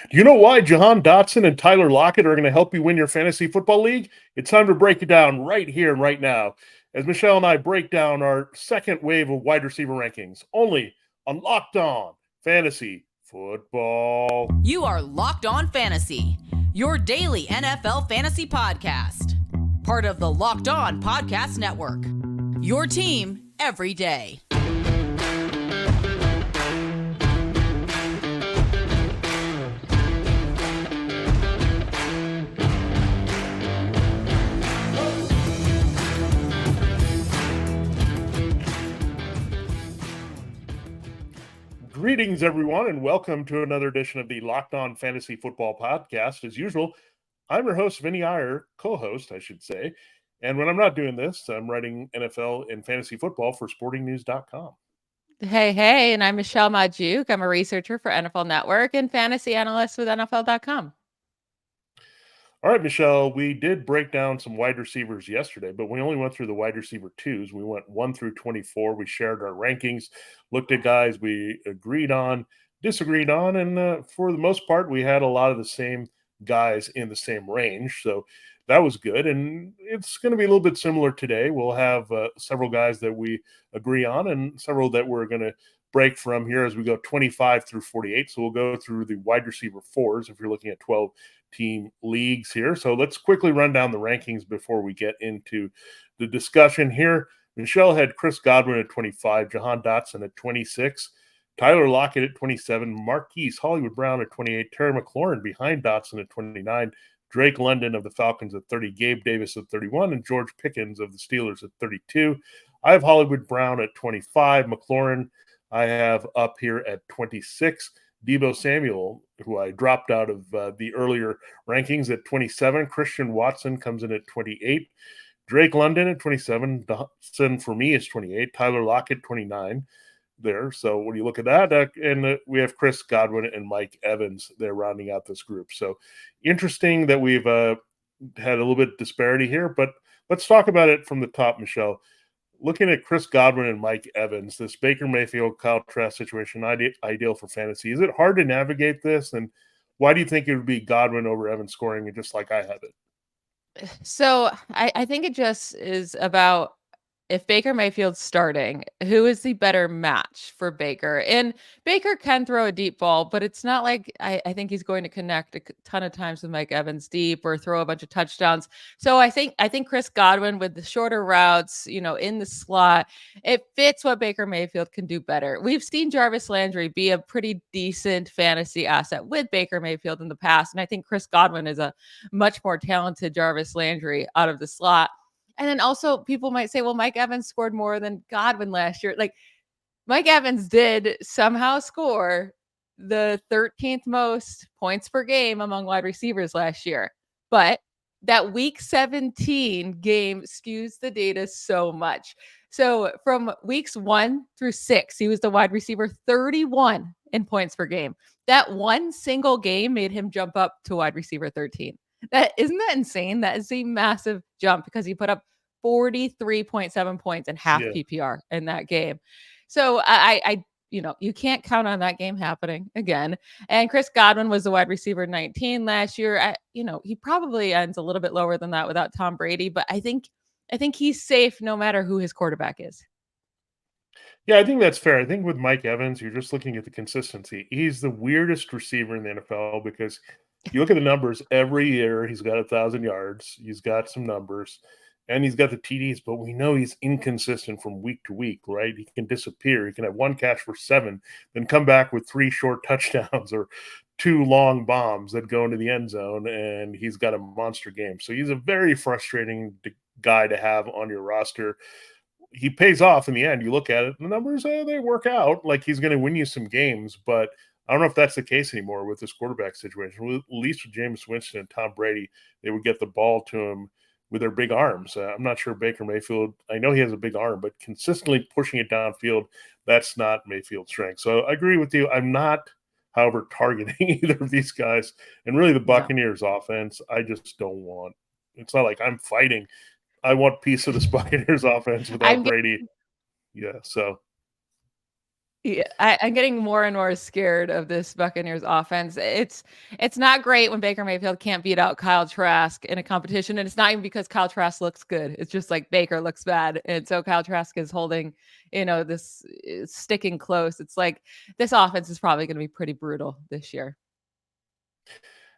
Do you know why Jahan Dotson and Tyler Lockett are going to help you win your fantasy football league? It's time to break it down right here and right now as Michelle and I break down our second wave of wide receiver rankings only on Locked On Fantasy Football. You are Locked On Fantasy, your daily NFL fantasy podcast. Part of the Locked On Podcast Network. Your team every day. Greetings, everyone, and welcome to another edition of the Locked On Fantasy Football Podcast. As usual, I'm your host, Vinnie Iyer, co-host, I should say. And when I'm not doing this, I'm writing NFL and fantasy football for sportingnews.com. Hey, and I'm Michelle Magdziuk. I'm a researcher for NFL Network and fantasy analyst with NFL.com. All right, Michelle, we did break down some wide receivers yesterday, but we only went through the wide receiver twos. We went 1 through 24. We shared our rankings, looked at guys we agreed on, disagreed on, and for the most part, we had a lot of the same guys in the same range. So that was good. And it's going to be a little bit similar today. We'll have several guys that we agree on and several that we're going to break from here as we go 25 through 48. So we'll go through the wide receiver fours if you're looking at 12 team leagues here. So let's quickly run down the rankings before we get into the discussion here. Michelle had Chris Godwin at 25, Jahan Dotson at 26, Tyler Lockett at 27, Marquise Hollywood Brown at 28, Terry McLaurin behind Dotson at 29, Drake London of the Falcons at 30, Gabe Davis at 31, and George Pickens of the Steelers at 32. I have Hollywood Brown at 25, McLaurin I have up here at 26, Deebo Samuel, who I dropped out of the earlier rankings at 27. Christian Watson comes in at 28. Drake London at 27. Dotson for me is 28. Tyler Lockett, 29 there. So when you look at that, and we have Chris Godwin and Mike Evans there rounding out this group. So interesting that we've had a little bit of disparity here, but let's talk about it from the top, Michelle. Looking at Chris Godwin and Mike Evans, this Baker Mayfield, Kyle Trask situation, ideal for fantasy. Is it hard to navigate this? And why do you think it would be Godwin over Evans scoring it just like I have it? So I think it just is about if Baker Mayfield's starting, who is the better match for Baker? And Baker can throw a deep ball, but it's not like I think he's going to connect a ton of times with Mike Evans deep or throw a bunch of touchdowns. So I think Chris Godwin with the shorter routes, in the slot, it fits what Baker Mayfield can do better. We've seen Jarvis Landry be a pretty decent fantasy asset with Baker Mayfield in the past. And I think Chris Godwin is a much more talented Jarvis Landry out of the slot. And then also people might say, well, Mike Evans scored more than Godwin last year. Like Mike Evans did somehow score the 13th most points per game among wide receivers last year. But that week 17 game skews the data so much. So from weeks 1 through 6, he was the wide receiver 31 in points per game. That one single game made him jump up to wide receiver 13. Isn't that insane? That is a massive jump because he put up 43.7 points in half PPR in that game. So I you can't count on that game happening again. And Chris Godwin was the wide receiver 19 last year. He probably ends a little bit lower than that without Tom Brady, but I think he's safe no matter who his quarterback is. Yeah, I think that's fair. I think with Mike Evans, you're just looking at the consistency. He's the weirdest receiver in the NFL because you look at the numbers every year, he's got 1,000 yards, he's got some numbers, and he's got the TDs, but we know he's inconsistent from week to week, right? He can disappear. He can have one catch for 7, then come back with 3 short touchdowns or 2 long bombs that go into the end zone, and he's got a monster game. So he's a very frustrating guy to have on your roster. He pays off in the end. You look at it, the numbers, they work out. Like he's going to win you some games, but I don't know if that's the case anymore with this quarterback situation. At least with Jameis Winston and Tom Brady, they would get the ball to him with their big arms. I'm not sure Baker Mayfield, I know he has a big arm, but consistently pushing it downfield, that's not Mayfield's strength. So I agree with you. I'm not, however, targeting either of these guys. And really the Buccaneers offense, I just don't want. It's not like I'm fighting. I want a piece of this Buccaneers offense without Brady. Yeah, so Yeah, I'm getting more and more scared of this Buccaneers offense. It's not great when Baker Mayfield can't beat out Kyle Trask in a competition, and it's not even because Kyle Trask looks good. It's just like Baker looks bad, and so Kyle Trask is holding, this sticking close. It's like this offense is probably going to be pretty brutal this year.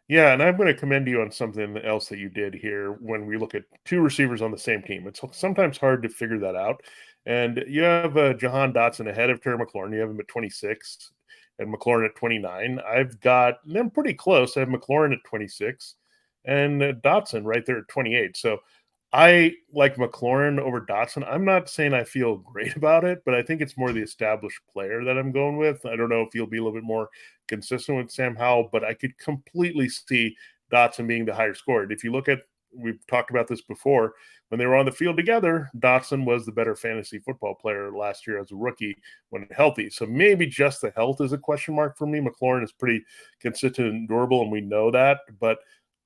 Yeah, and I'm going to commend you on something else that you did here when we look at two receivers on the same team. It's sometimes hard to figure that out. And you have Jahan Dotson ahead of Terry McLaurin. You have him at 26 and McLaurin at 29. I've got them pretty close. I have McLaurin at 26 and Dotson right there at 28. So I like McLaurin over Dotson. I'm not saying I feel great about it, but I think it's more the established player that I'm going with. I don't know if he'll be a little bit more consistent with Sam Howell, but I could completely see Dotson being the higher scored. If you look at, we've talked about this before, when they were on the field together, Dotson was the better fantasy football player last year as a rookie when healthy. So maybe just the health is a question mark for me. McLaurin is pretty consistent and durable, and we know that, but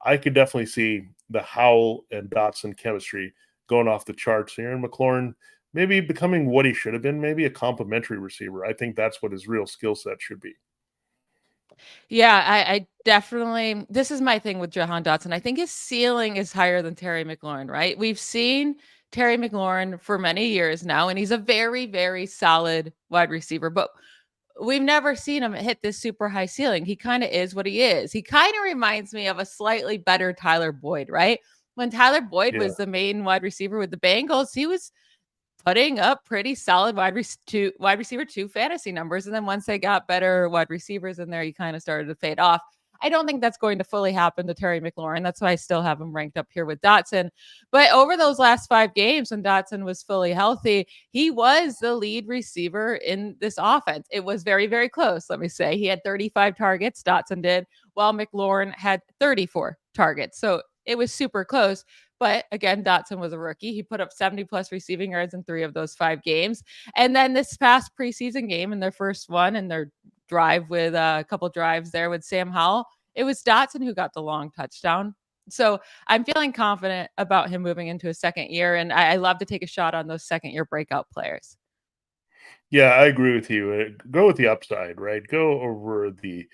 I could definitely see the Howell and Dotson chemistry going off the charts here, and McLaurin maybe becoming what he should have been, maybe a complimentary receiver. I think that's what his real skill set should be. Yeah, I definitely this is my thing with Jahan Dotson. I think his ceiling is higher than Terry McLaurin, right? We've seen Terry McLaurin for many years now, and he's a very, very solid wide receiver, but we've never seen him hit this super high ceiling. He kind of is what he is. He kind of reminds me of a slightly better Tyler Boyd, right? When Tyler Boyd Yeah. was the main wide receiver with the Bengals, he was putting up pretty solid wide receiver two fantasy numbers. And then once they got better wide receivers in there, he kind of started to fade off. I don't think that's going to fully happen to Terry McLaurin. That's why I still have him ranked up here with Dotson. But over those last 5 games, when Dotson was fully healthy, he was the lead receiver in this offense. It was very, very close. Let me say he had 35 targets. Dotson did, while McLaurin had 34 targets. So it was super close. But again, Dotson was a rookie. He put up 70 plus receiving yards in 3 of those 5 games. And then this past preseason game in their first one and their drive with a couple drives there with Sam Howell, it was Dotson who got the long touchdown. So I'm feeling confident about him moving into a second year. And I love to take a shot on those second year breakout players. Yeah, I agree with you. Go with the upside, right? Go over the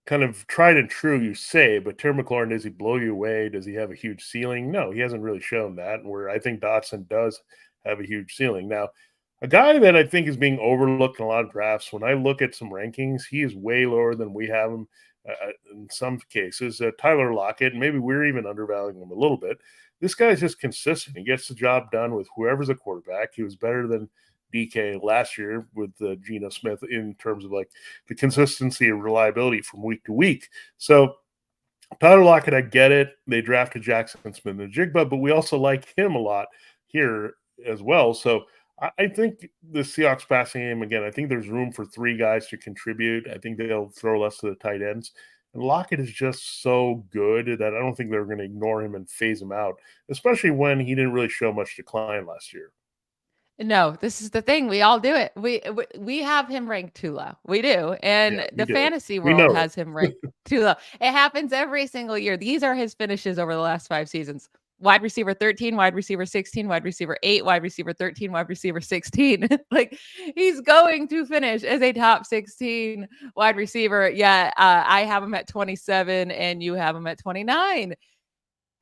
kind of tried and true, you say, but Terry McLaurin, does he blow you away? Does he have a huge ceiling? No, he hasn't really shown that, where I think Dotson does have a huge ceiling. Now, a guy that I think is being overlooked in a lot of drafts, when I look at some rankings, he is way lower than we have him in some cases. Tyler Lockett, and maybe we're even undervaluing him a little bit. This guy's just consistent. He gets the job done with whoever's a quarterback. He was better than DK last year with Geno Smith in terms of like the consistency and reliability from week to week. So Tyler Lockett, I get it. They drafted Jaxon Smith-Njigba, but we also like him a lot here as well. So I think the Seahawks passing game, again, I think there's room for 3 guys to contribute. I think they'll throw less to the tight ends. And Lockett is just so good that I don't think they're going to ignore him and phase him out, especially when he didn't really show much decline last year. No, this is the thing. We all do it. We have him ranked too low. We do. Yeah, And we the do. fantasy We world know it. has him ranked too low. It happens every single year. These are his finishes over the last 5 seasons. Wide receiver 13, wide receiver 16, wide receiver 8, wide receiver 13, wide receiver 16. Like he's going to finish as a top 16 wide receiver. Yeah, I have him at 27 and you have him at 29.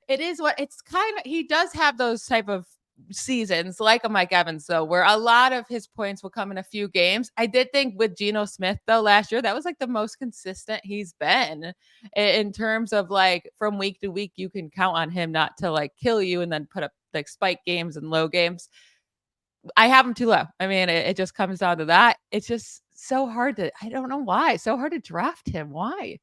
It is what it's kind of he does have those type of seasons like a Mike Evans though, where a lot of his points will come in a few games. I did think with Geno Smith though last year, that was like the most consistent he's been in terms of like from week to week, you can count on him not to like kill you and then put up like spike games and low games. I have him too low. I mean, it just comes down to that. It's just so hard to, I don't know why, so hard to draft him. Why?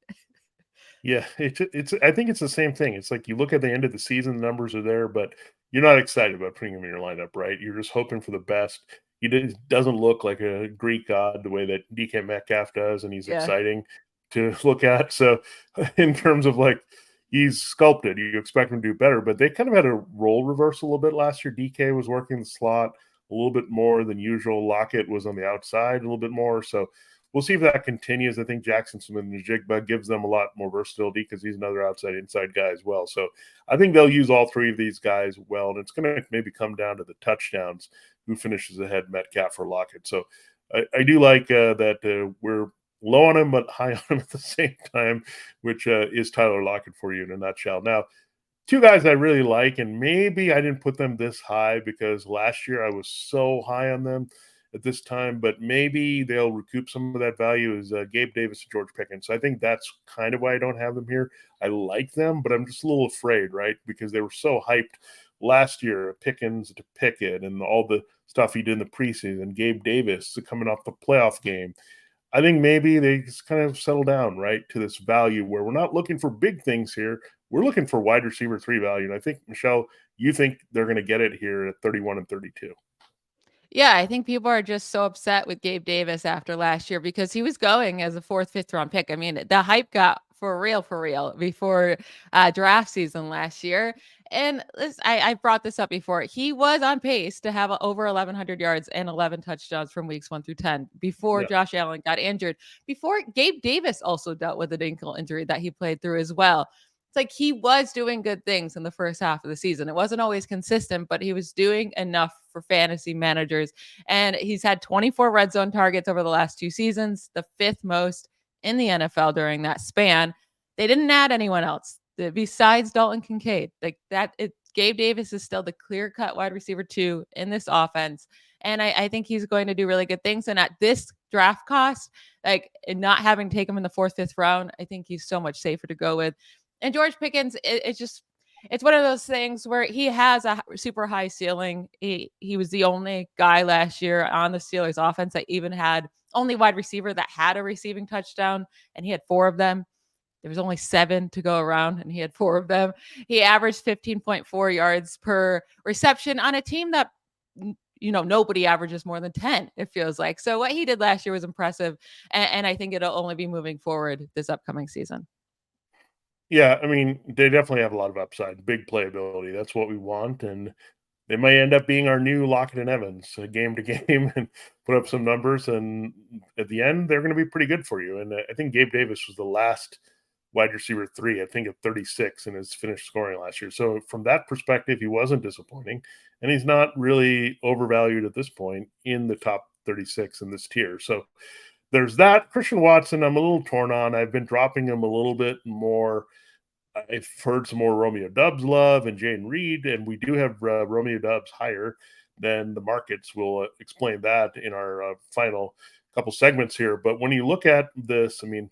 Yeah, it's I think it's the same thing. It's like you look at the end of the season, the numbers are there, but you're not excited about putting him in your lineup, right? You're just hoping for the best. Doesn't look like a Greek god the way that DK Metcalf does, and he's Yeah. exciting to look at. So, in terms of like he's sculpted, you expect him to do better, but they kind of had a role reversal a little bit last year. DK was working the slot a little bit more than usual. Lockett was on the outside a little bit more. So we'll see if that continues. I think Jaxon Smith-Njigba gives them a lot more versatility because he's another outside inside guy as well. So I think they'll use all 3 of these guys well, and it's going to maybe come down to the touchdowns, who finishes ahead, Metcalf or Lockett. So I do like that we're low on him, but high on him at the same time, which is Tyler Lockett for you in a nutshell. Now, two guys I really like, and maybe I didn't put them this high because last year I was so high on them at this time, but maybe they'll recoup some of that value is Gabe Davis and George Pickens. So I think that's kind of why I don't have them here. I like them, but I'm just a little afraid, right? Because they were so hyped last year, Pickens to Pickett and all the stuff he did in the preseason, Gabe Davis coming off the playoff game. I think maybe they just kind of settle down, right, to this value where we're not looking for big things here. We're looking for wide receiver 3 value. And I think, Michelle, you think they're going to get it here at 31 and 32. Yeah, I think people are just so upset with Gabe Davis after last year because he was going as a fourth, fifth round pick. I mean, the hype got for real before draft season last year. And I brought this up before. He was on pace to have over 1,100 yards and 11 touchdowns from weeks 1 through 10 before Yeah. Josh Allen got injured. Before Gabe Davis also dealt with an ankle injury that he played through as well. It's like he was doing good things in the first half of the season. It wasn't always consistent, but he was doing enough for fantasy managers. And he's had 24 red zone targets over the last 2 seasons, the 5th most in the NFL during that span. They didn't add anyone else besides Dalton Kincaid. Like that, Gabe Davis is still the clear-cut wide receiver 2 in this offense. And I think he's going to do really good things. And at this draft cost, like not having taken him in the 4th, 5th round, I think he's so much safer to go with. And George Pickens, it's one of those things where he has a super high ceiling. He was the only guy last year on the Steelers offense that even had only wide receiver that had a receiving touchdown, and he had 4 of them. There was only 7 to go around, and he had 4 of them. He averaged 15.4 yards per reception on a team that, nobody averages more than 10, it feels like. So what he did last year was impressive, and I think it'll only be moving forward this upcoming season. Yeah, I mean, they definitely have a lot of upside, big playability. That's what we want, and they may end up being our new Lockett and Evans, game to game, and put up some numbers. And at the end, they're going to be pretty good for you. And I think Gabe Davis was the last wide receiver 3, I think, at 36 in his finished scoring last year. So from that perspective, he wasn't disappointing, and he's not really overvalued at this point in the top 36 in this tier. So there's that. Christian Watson, I'm a little torn on. I've been dropping him a little bit more. I've heard some more Romeo Dubs love and Jane Reed, and we do have Romeo Dubs higher than the markets. We'll explain that in our final couple segments here. But when you look at this, I mean,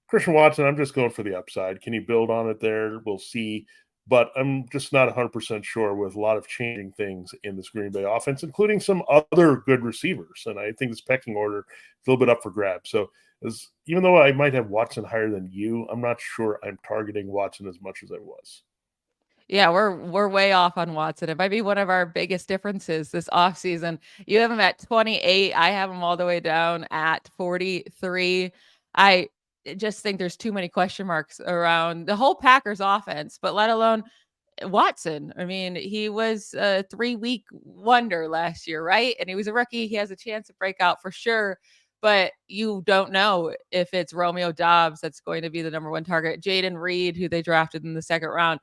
Christian Watson, I'm just going for the upside. Can he build on it there? We'll see. But I'm just not 100% sure with a lot of changing things in this Green Bay offense, including some other good receivers. And I think this pecking order is a little bit up for grabs. So even though I might have Watson higher than you, I'm not sure I'm targeting Watson as much as I was. Yeah, we're way off on Watson. It might be one of our biggest differences this offseason. You have him at 28. I have him all the way down at 43. I just think there's too many question marks around the whole Packers offense, but let alone Watson. I mean, he was a 3-week wonder last year, right? And he was a rookie. He has a chance to break out for sure. But you don't know if it's Romeo Dobbs that's going to be the number 1 target. Jaden Reed, who they drafted in the 2nd round.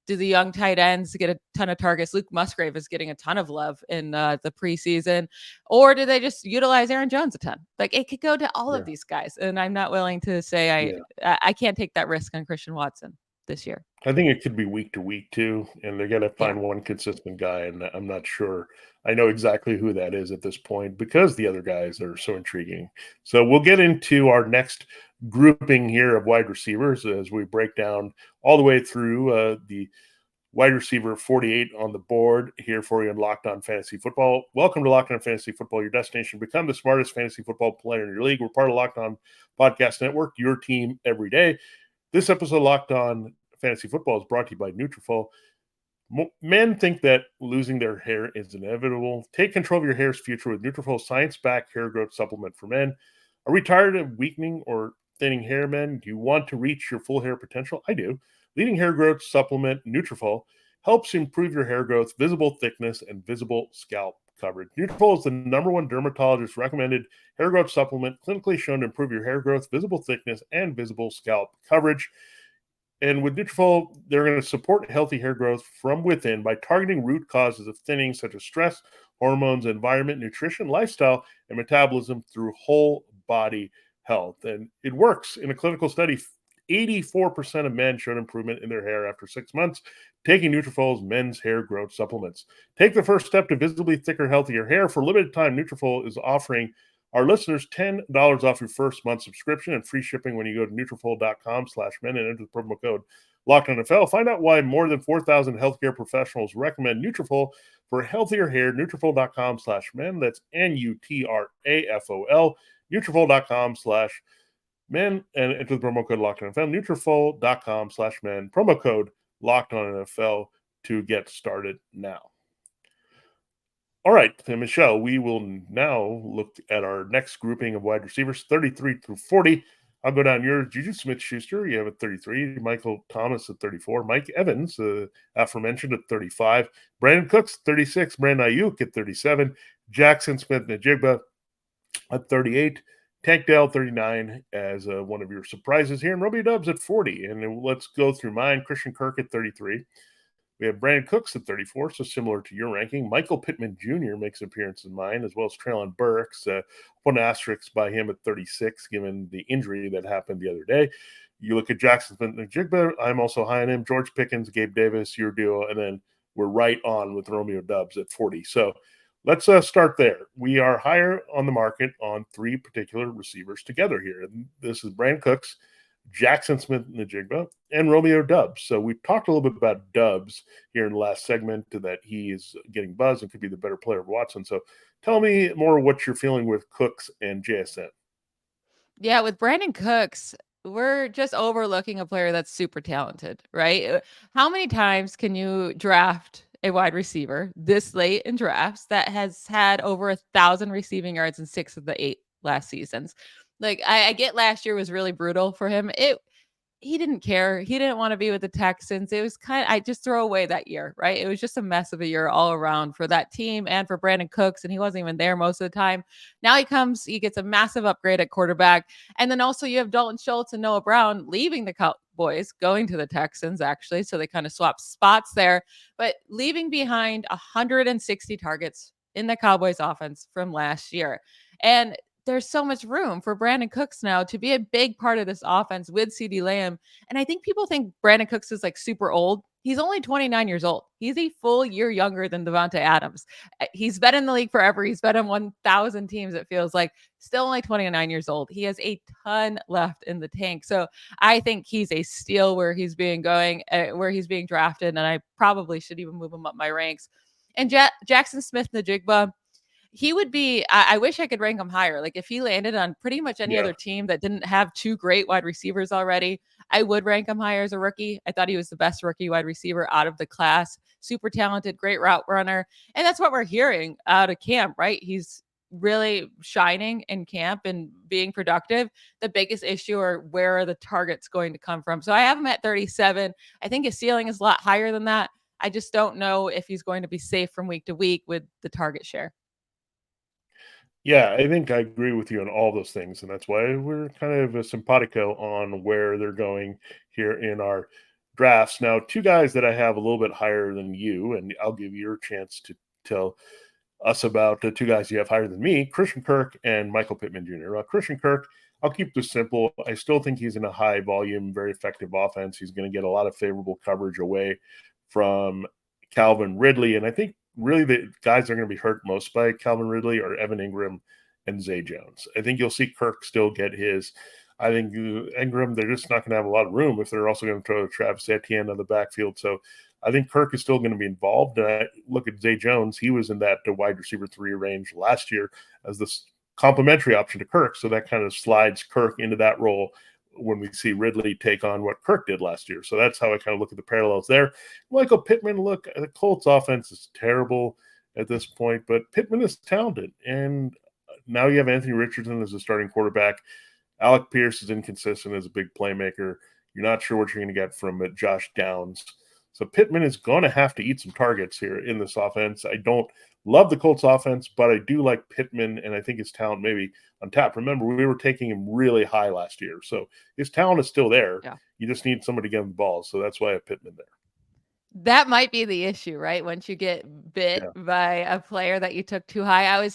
Do the young tight ends get a ton of targets? Luke Musgrave is getting a ton of love in the preseason. Or do they just utilize Aaron Jones a ton? Like, it could go to all of these guys. And I'm not willing to say I can't take that risk on Christian Watson this year. I think it could be week to week too, and they're going to find one consistent guy, and I'm not sure I know exactly who that is at this point because the other guys are so intriguing. So we'll get into our next grouping here of wide receivers as we break down all the way through the wide receiver 48 on the board here for you in Locked On Fantasy Football. Welcome to Locked On Fantasy Football, your destination. Become the smartest fantasy football player in your league. We're part of Locked On Podcast Network, your team every day. This episode of Locked On Fantasy Football is brought to you by Nutrafol. Men think that losing their hair is inevitable. Take control of your hair's future with Nutrafol's science-backed hair growth supplement for men. Are we tired of weakening or thinning hair, men? Do you want to reach your full hair potential? I do. Leading hair growth supplement Nutrafol helps improve your hair growth, visible thickness, and visible scalp coverage. Nutrafol is the #1 dermatologist recommended hair growth supplement, clinically shown to improve your hair growth, visible thickness, and visible scalp coverage. And with Nutrafol, they're going to support healthy hair growth from within by targeting root causes of thinning, such as stress, hormones, environment, nutrition, lifestyle, and metabolism through whole body health. And it works. In a clinical study, 84% of men showed improvement in their hair after 6 months taking Nutrafol's men's hair growth supplements. Take the first step to visibly thicker, healthier hair. For a limited time, Nutrafol is offering our listeners $10 off your first month subscription and free shipping when you go to Nutrafol.com/men and enter the promo code LOCKEDONFL. Find out why more than 4,000 healthcare professionals recommend Nutrafol for healthier hair. Nutrafol.com/men. That's Nutrafol. Nutrafol.com/men and enter the promo code LOCKEDONFL. Nutrafol.com/men. Promo code LOCKEDONFL to get started now. All right, Michelle, we will now look at our next grouping of wide receivers, 33 through 40. I'll go down yours. Juju Smith-Schuster, you have at 33. Michael Thomas at 34. Mike Evans, aforementioned, at 35. Brandon Cooks, 36. Brandon Aiyuk at 37. Jaxon Smith-Njigba at 38. Tank Dell, 39, as one of your surprises here. And Romeo Doubs at 40. And let's go through mine. Christian Kirk at 33. We have Brandon Cooks at 34, so similar to your ranking. Michael Pittman Jr. makes an appearance in mine, as well as Treylon Burks. One asterisk by him at 36, given the injury that happened the other day. You look at Jaxon Smith-Njigba, I'm also high on him. George Pickens, Gabe Davis, your duo, and then we're right on with Romeo Doubs at 40. So let's start there. We are higher on the market on three particular receivers together here. And this is Brandon Cooks, Jaxon Smith-Njigba, and Romeo Doubs. So we talked a little bit about Doubs here in the last segment, that he is getting buzz and could be the better player of Watson. So tell me more what you're feeling with Cooks and JSN. Yeah, with Brandon Cooks, we're just overlooking a player that's super talented, right? How many times can you draft a wide receiver this late in drafts that has had over 1,000 receiving yards in 6 of the 8 last seasons? Like, I get last year was really brutal for him. He didn't care. He didn't want to be with the Texans. It was I just throw away that year, right? It was just a mess of a year all around for that team and for Brandon Cooks, and he wasn't even there most of the time. Now he gets a massive upgrade at quarterback. And then also you have Dalton Schultz and Noah Brown leaving the Cowboys, going to the Texans, actually. So they kind of swap spots there, but leaving behind 160 targets in the Cowboys offense from last year. And there's so much room for Brandon Cooks now to be a big part of this offense with CeeDee Lamb. And I think people think Brandon Cooks is like super old. He's only 29 years old. He's a full year younger than Devontae Adams. He's been in the league forever. He's been on 1,000 teams, it feels like. Still only 29 years old. He has a ton left in the tank. So I think he's a steal where he's being drafted, and I probably should even move him up my ranks. And Jaxon Smith-Njigba, he would be, I wish I could rank him higher. Like, if he landed on pretty much any other team that didn't have two great wide receivers already, I would rank him higher as a rookie. I thought he was the best rookie wide receiver out of the class. Super talented, great route runner. And that's what we're hearing out of camp, right? He's really shining in camp and being productive. The biggest issue are where are the targets going to come from? So I have him at 37. I think his ceiling is a lot higher than that. I just don't know if he's going to be safe from week to week with the target share. Yeah, I think I agree with you on all those things, and that's why we're kind of a simpatico on where they're going here in our drafts. Now, two guys that I have a little bit higher than you, and I'll give you your chance to tell us about the two guys you have higher than me, Christian Kirk and Michael Pittman Jr. Christian Kirk, I'll keep this simple. I still think he's in a high volume, very effective offense. He's going to get a lot of favorable coverage away from Calvin Ridley, and I think really the guys that are going to be hurt most by Calvin Ridley are Evan Ingram and Zay Jones. I think you'll see Kirk still get his. I think Ingram, they're just not going to have a lot of room if they're also going to throw Travis Etienne on the backfield. So I think Kirk is still going to be involved. And I look at Zay Jones. He was in that wide receiver 3 range last year as this complementary option to Kirk. So that kind of slides Kirk into that role when we see Ridley take on what Kirk did last year. So that's how I kind of look at the parallels there. Michael Pittman, look, the Colts offense is terrible at this point, but Pittman is talented. And now you have Anthony Richardson as a starting quarterback. Alec Pierce is inconsistent as a big playmaker. You're not sure what you're going to get from Josh Downs. So Pittman is going to have to eat some targets here in this offense. I don't love the Colts offense, but I do like Pittman, and I think his talent maybe on tap. Remember, we were taking him really high last year, so his talent is still there. Yeah. You just need somebody to get him the ball, so that's why I have Pittman there. That might be the issue, right? Once you get bit Yeah. by a player that you took too high.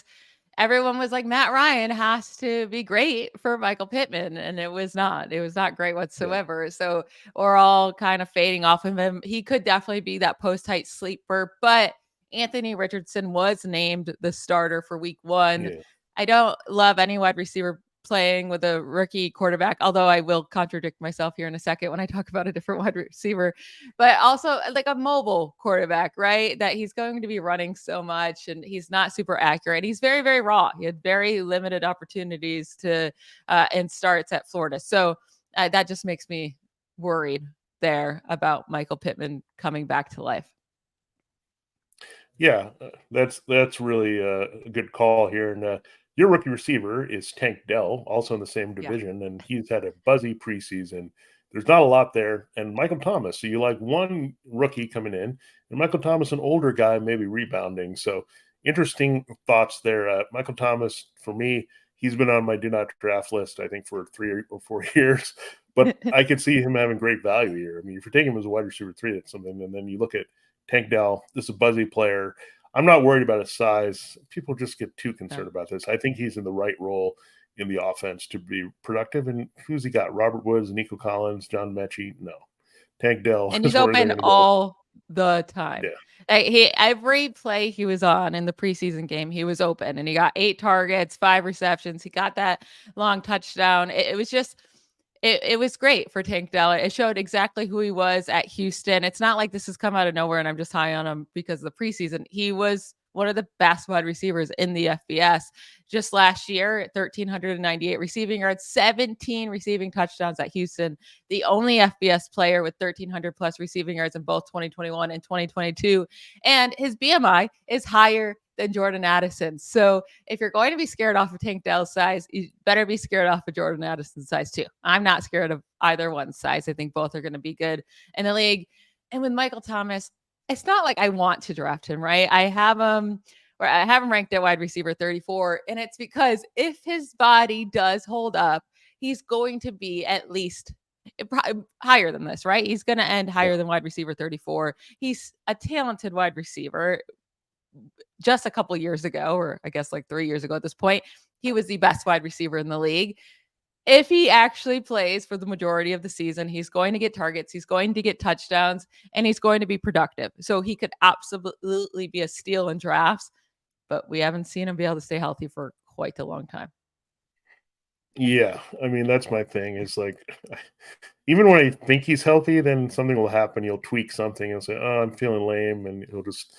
Everyone was like, Matt Ryan has to be great for Michael Pittman. And it was not. It was not great Yeah. whatsoever. So we're all kind of fading off of him. He could definitely be that post-height sleeper, but Anthony Richardson was named the starter for week 1. Yeah. I don't love any wide receiver playing with a rookie quarterback, although I will contradict myself here in a second when I talk about a different wide receiver, but also like a mobile quarterback, right? That he's going to be running so much and he's not super accurate. He's very, very raw. He had very limited opportunities to and starts at Florida. So that just makes me worried there about Michael Pittman coming back to life. Yeah, that's really a good call here. And your rookie receiver is Tank Dell, also in the same Yeah. division, and he's had a buzzy preseason. There's not a lot there, and Michael Thomas. So you like one rookie coming in, and Michael Thomas, an older guy, maybe rebounding. So interesting thoughts there. Michael Thomas, for me, he's been on my do not draft list, I think, for 3 or 4 years. But I could see him having great value here. I mean, if you're taking him as a wide receiver 3, that's something. And then you look at Tank Dell, this is a buzzy player. I'm not worried about his size. People just get too concerned about this. I think he's in the right role in the offense to be productive. And who's he got? Robert Woods, Nico Collins, John Mechie? No. Tank Dell And he's is where they're open going to go. all the time. Yeah. Every play he was on in the preseason game, he was open and he got 8 targets, 5 receptions. He got that long touchdown. It was just it was great for Tank Dell. It showed exactly who he was at Houston. It's not like this has come out of nowhere and I'm just high on him because of the preseason. He was one of the best wide receivers in the FBS just last year, 1,398 receiving yards, 17 receiving touchdowns at Houston, the only FBS player with 1,300 plus receiving yards in both 2021 and 2022. And his BMI is higher than Jordan Addison. So if you're going to be scared off of Tank Dell's size, you better be scared off of Jordan Addison's size too. I'm not scared of either one's size. I think both are going to be good in the league. And with Michael Thomas, it's not like I want to draft him, right? I have him ranked at wide receiver 34. And it's because if his body does hold up, he's going to be at least higher than this, right? He's going to end higher than wide receiver 34. He's a talented wide receiver. Just a couple years ago, or I guess like 3 years ago at this point, he was the best wide receiver in the league. If he actually plays for the majority of the season, he's going to get targets, he's going to get touchdowns, and he's going to be productive. So he could absolutely be a steal in drafts, but we haven't seen him be able to stay healthy for quite a long time. Yeah. I mean, that's my thing is like, even when I think he's healthy, then something will happen. He'll tweak something and say, oh, I'm feeling lame. And he'll just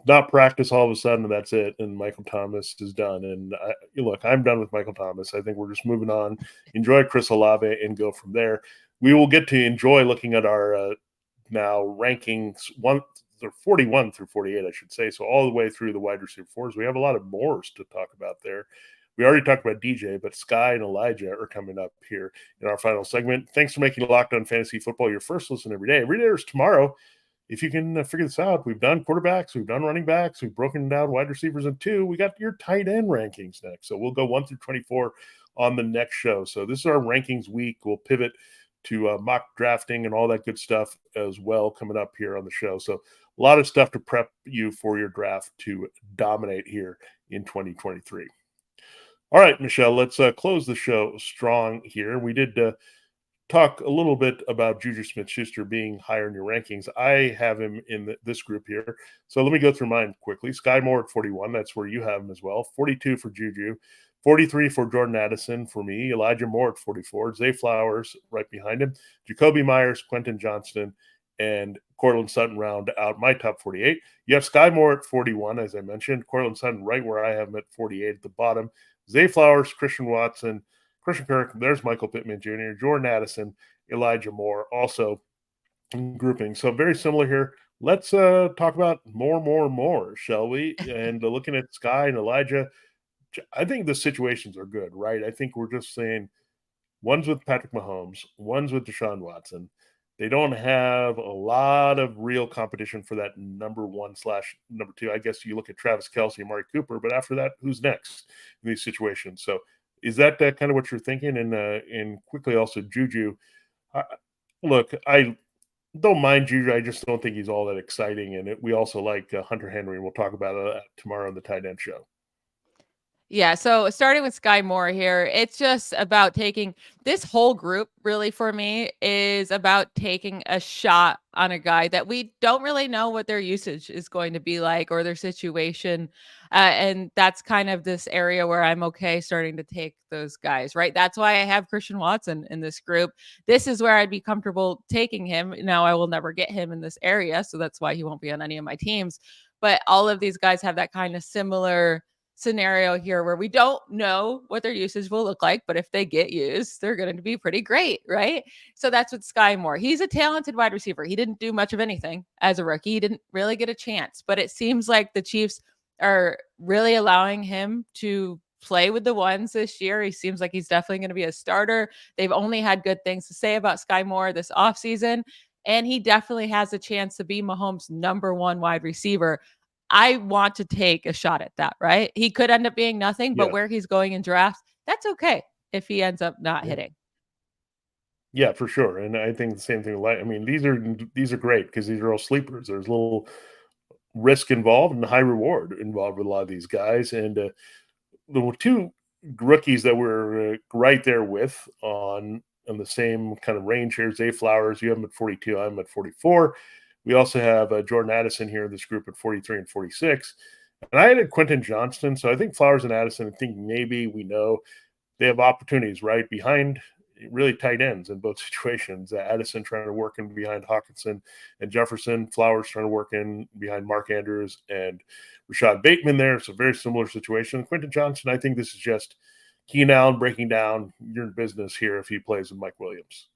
not practice all of a sudden, and that's it. And Michael Thomas is done. And look, I'm done with Michael Thomas. I think we're just moving on. Enjoy Chris Olave and go from there. We will get to enjoy looking at our now rankings 41 through 48, I should say. So all the way through the wide receiver 4s. We have a lot of mores to talk about there. We already talked about DJ, but Sky and Elijah are coming up here in our final segment. Thanks for making Locked On Fantasy Football your first listen every day. Every day is tomorrow. If you can figure this out, we've done quarterbacks, we've done running backs, we've broken down wide receivers in 2. We got your tight end rankings next. So we'll go 1 through 24 on the next show. So this is our rankings week. We'll pivot to mock drafting and all that good stuff as well coming up here on the show. So a lot of stuff to prep you for your draft to dominate here in 2023. All right, Michelle, let's close the show strong here. We did talk a little bit about Juju Smith-Schuster being higher in your rankings. I have him in this group here. So let me go through mine quickly. Sky Moore at 41. That's where you have him as well. 42 for Juju. 43 for Jordan Addison for me. Elijah Moore at 44. Zay Flowers right behind him. Jacoby Myers, Quentin Johnston, and Cortland Sutton round out my top 48. You have Sky Moore at 41, as I mentioned. Cortland Sutton right where I have him at 48 at the bottom. Zay Flowers, Christian Watson, Christian Kirk, there's Michael Pittman Jr., Jordan Addison, Elijah Moore, also grouping. So very similar here. Let's talk about more, shall we? And looking at Sky and Elijah, I think the situations are good, right? I think we're just saying one's with Patrick Mahomes, one's with Deshaun Watson. They don't have a lot of real competition for that number 1/number 2. I guess you look at Travis Kelce and Amari Cooper, but after that, who's next in these situations? So is that kind of what you're thinking? And quickly also Juju. Look, I don't mind Juju. I just don't think he's all that exciting. And we also like Hunter Henry. We'll talk about tomorrow on the tight end show. Yeah, so starting with Sky Moore here, it's just about taking this whole group really for me is about taking a shot on a guy that we don't really know what their usage is going to be like or their situation. And that's kind of this area where I'm okay starting to take those guys, right? That's why I have Christian Watson in this group. This is where I'd be comfortable taking him. Now, I will never get him in this area, so that's why he won't be on any of my teams. But all of these guys have that kind of similar scenario here where we don't know what their usage will look like, but if they get used, they're going to be pretty great, right? So that's what Sky Moore. He's a talented wide receiver. He didn't do much of anything as a rookie. He didn't really get a chance, but it seems like the Chiefs are really allowing him to play with the ones this year. He seems like he's definitely going to be a starter. They've only had good things to say about Sky Moore this offseason, and he definitely has a chance to be Mahomes' number one wide receiver. I want to take a shot at that, right? He could end up being nothing, but Yeah. where he's going in drafts, that's okay if he ends up not Yeah. hitting. Yeah, for sure. And I think the same thing. I mean, these are great because these are all sleepers. There's little risk involved and high reward involved with a lot of these guys. And the two rookies that we're right there with on the same kind of range here, Zay Flowers, you have him at 42, I'm at 44. We also have Jordan Addison here in this group at 43 and 46. And I added Quentin Johnston. So I think Flowers and Addison, I think maybe we know they have opportunities right behind really tight ends in both situations. Addison trying to work in behind Hawkinson and Jefferson. Flowers trying to work in behind Mark Andrews and Rashad Bateman there. It's a very similar situation. Quentin Johnston, I think this is just Keenan Allen breaking down. You're in business here if he plays with Mike Williams.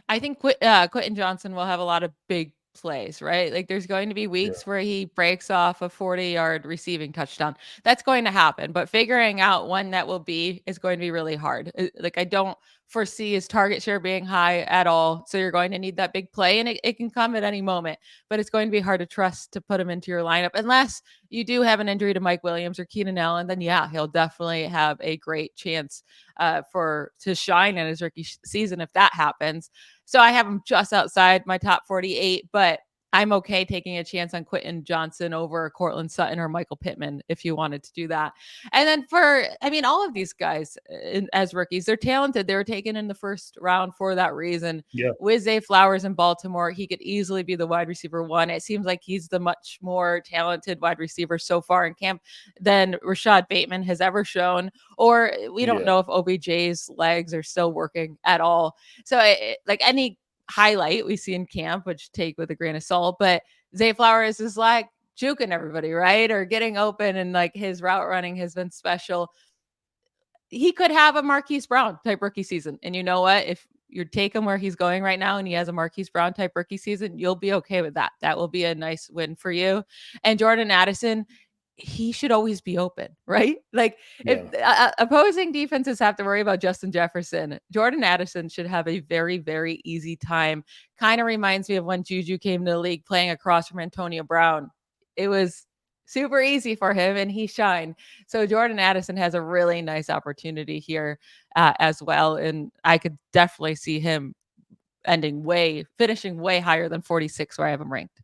I think Quentin Johnston will have a lot of big plays, right? Like there's going to be weeks where he breaks off a 40-yard receiving touchdown. That's going to happen, but figuring out when that will be is going to be really hard. Like I don't foresee his target share being high at all. So you're going to need that big play and it can come at any moment, but it's going to be hard to trust to put him into your lineup unless you do have an injury to Mike Williams or Keenan Allen. Then yeah, he'll definitely have a great chance to shine in his rookie season if that happens. So I have him just outside my top 48, but I'm okay taking a chance on Quentin Johnston over Cortland Sutton or Michael Pittman if you wanted to do that. And then all of these guys as rookies, they're talented. They were taken in the first round for that reason. Yeah. With Zay Flowers in Baltimore, he could easily be the wide receiver one. It seems like he's the much more talented wide receiver so far in camp than Rashad Bateman has ever shown. Or we don't know if OBJ's legs are still working at all. So like any highlight we see in camp, which take with a grain of salt, but Zay Flowers is like juking everybody, right? Or getting open, and like his route running has been special. He could have a Marquise Brown type rookie season. And you know what? If you take him where he's going right now and he has a Marquise Brown type rookie season, you'll be okay with that. That will be a nice win for you. And Jordan Addison, he should always be open, right? Like if opposing defenses have to worry about Justin Jefferson, Jordan Addison should have a very, very easy time. Kind of reminds me of when Juju came to the league playing across from Antonio Brown. It was super easy for him and he shined. So Jordan Addison has a really nice opportunity here as well. And I could definitely see him finishing way higher than 46 where I have him ranked.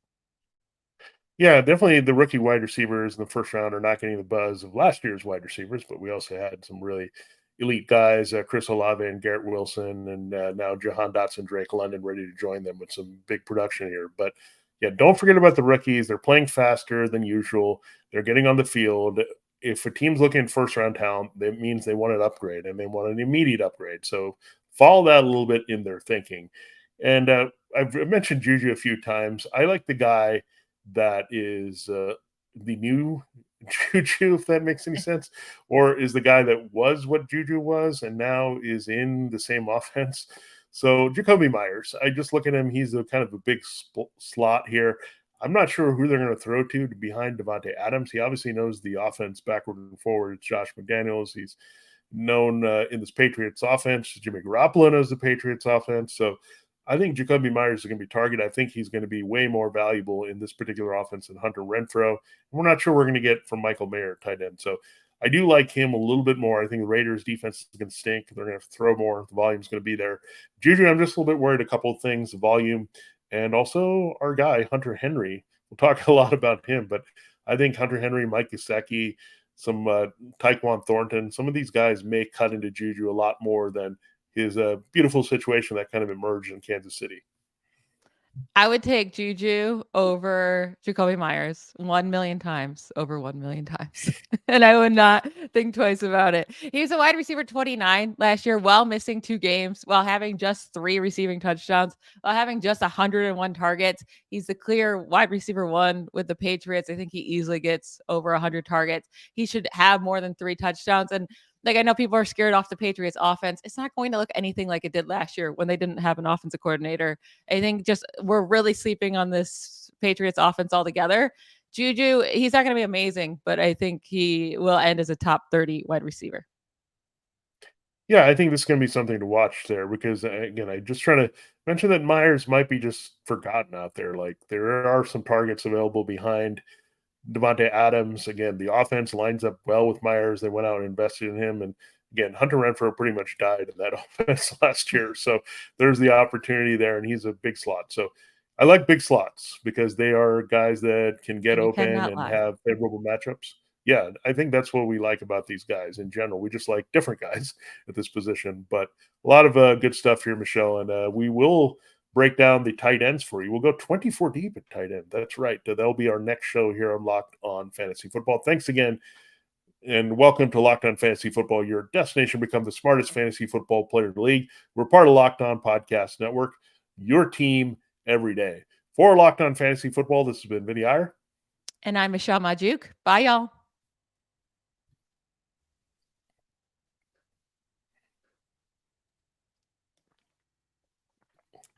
Yeah, definitely the rookie wide receivers in the first round are not getting the buzz of last year's wide receivers, but we also had some really elite guys, Chris Olave and Garrett Wilson, and now Jahan Dotson, Drake London ready to join them with some big production here. But yeah, don't forget about the rookies. They're playing faster than usual. They're getting on the field. If a team's looking at first round talent, that means they want an upgrade and they want an immediate upgrade. So follow that a little bit in their thinking. And I've mentioned Juju a few times. I like the guy that is the new Juju, if that makes any sense, or is the guy that was what Juju was and now is in the same offense. So Jakobi Meyers, I just look at him. He's a kind of a big slot here. I'm not sure who they're going to throw to behind Devontae Adams. He obviously knows the offense backward and forward. It's Josh McDaniels. He's known in this Patriots offense. Jimmy Garoppolo knows the Patriots offense. So I think Jakobi Meyers is going to be targeted. I think he's going to be way more valuable in this particular offense than Hunter Renfrow. We're not sure we're going to get from Michael Mayer, tight end. So I do like him a little bit more. I think the Raiders' defense is going to stink. They're going to have to throw more. The volume is going to be there. Juju, I'm just a little bit worried a couple of things. The volume and also our guy, Hunter Henry. We'll talk a lot about him, but I think Hunter Henry, Mike Gesicki, some Tyquan Thornton, some of these guys may cut into Juju a lot more than his beautiful situation that kind of emerged in Kansas City. I would take Juju over Jacoby Myers 1 million times, over 1 million times. And I would not think twice about it. He was a wide receiver 29 last year while missing 2 games, while having just 3 receiving touchdowns, while having just 101 targets. He's the clear wide receiver 1 with the Patriots. I think he easily gets over 100 targets. He should have more than 3 touchdowns. And like, I know people are scared off the Patriots offense. It's not going to look anything like it did last year when they didn't have an offensive coordinator. I think just we're really sleeping on this Patriots offense altogether. Juju, he's not going to be amazing, but I think he will end as a top 30 wide receiver. Yeah, I think this is going to be something to watch there because, again, I'm just trying to mention that Myers might be just forgotten out there. Like, there are some targets available behind Devontae Adams. Again, the offense lines up well with Myers. They went out and invested in him. And again, Hunter Renfrow pretty much died in that offense last year. So there's the opportunity there, and he's a big slot. So I like big slots because they are guys that can get And you open cannot and lie. have favorable matchups. Yeah, I think that's what we like about these guys in general. We just like different guys at this position. But a lot of good stuff here, Michelle. And we will break down the tight ends for you. We'll go 24 deep at tight end. That's right. That'll be our next show here on Locked On Fantasy Football. Thanks again, and welcome to Locked On Fantasy Football, your destination to become the smartest fantasy football player in the league. We're part of Locked On Podcast Network, your team every day. For Locked On Fantasy Football, this has been Vinnie Iyer. And I'm Michelle Magdziuk. Bye, y'all.